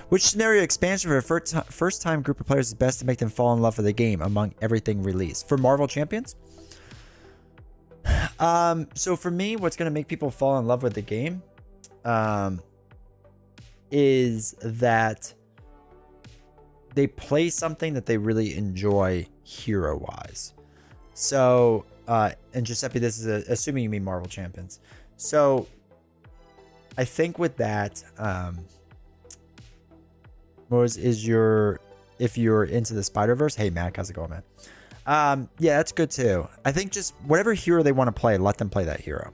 Which scenario expansion for a first time group of players is best to make them fall in love with the game among everything released? For Marvel Champions? So for me, what's going to make people fall in love with the game is that they play something that they really enjoy hero-wise. So, and Giuseppe, this is assuming you mean Marvel Champions. So I think with that, if you're into the Spider-Verse, hey Mac, how's it going, man? Yeah, that's good too. I think just whatever hero they want to play, let them play that hero.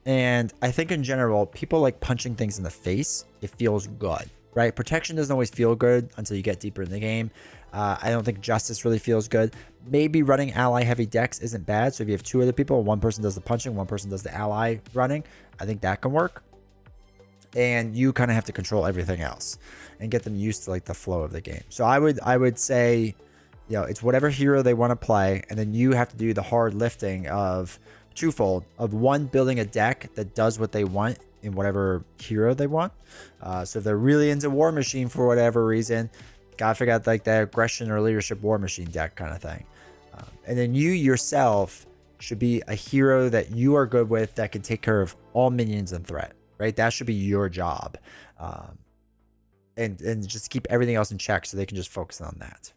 And I think in general, people like punching things in the face. It feels good, right? Protection doesn't always feel good until you get deeper in the game. I don't think justice really feels good. Maybe running ally heavy decks isn't bad. So if you have two other people, one person does the punching, one person does the ally running, I think that can work. And you kind of have to control everything else and get them used to like the flow of the game. So I would say, you know, it's whatever hero they want to play, and then you have to do the hard lifting of twofold of one, building a deck that does what they want in whatever hero they want. So if they're really into War Machine for whatever reason, gotta figure out like the aggression or leadership War Machine deck kind of thing. And then you yourself should be a hero that you are good with that can take care of all minions and threat, right? That should be your job. And just keep everything else in check so they can just focus on that.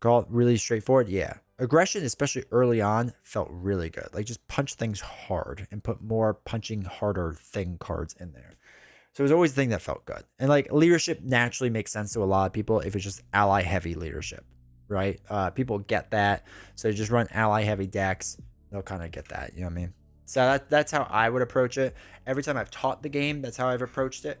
Call it really straightforward. Yeah. Aggression, especially early on, felt really good. Like just punch things hard and put more punching harder thing cards in there. So it was always the thing that felt good. And like leadership naturally makes sense to a lot of people if it's just ally heavy leadership, right? People get that. So you just run ally heavy decks. They'll kind of get that. You know what I mean? So that's how I would approach it. Every time I've taught the game, that's how I've approached it.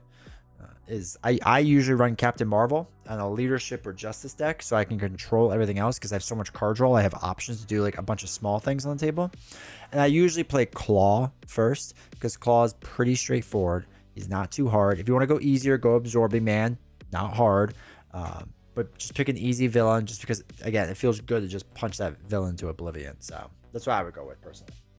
I usually run Captain Marvel on a leadership or justice deck so I can control everything else because I have so much card draw. I have options to do like a bunch of small things on the table. And I usually play Claw first because Claw is pretty straightforward. He's not too hard. If you want to go easier, go Absorbing Man. Not hard. But just pick an easy villain just because, again, it feels good to just punch that villain to oblivion. So that's what I would go with personally.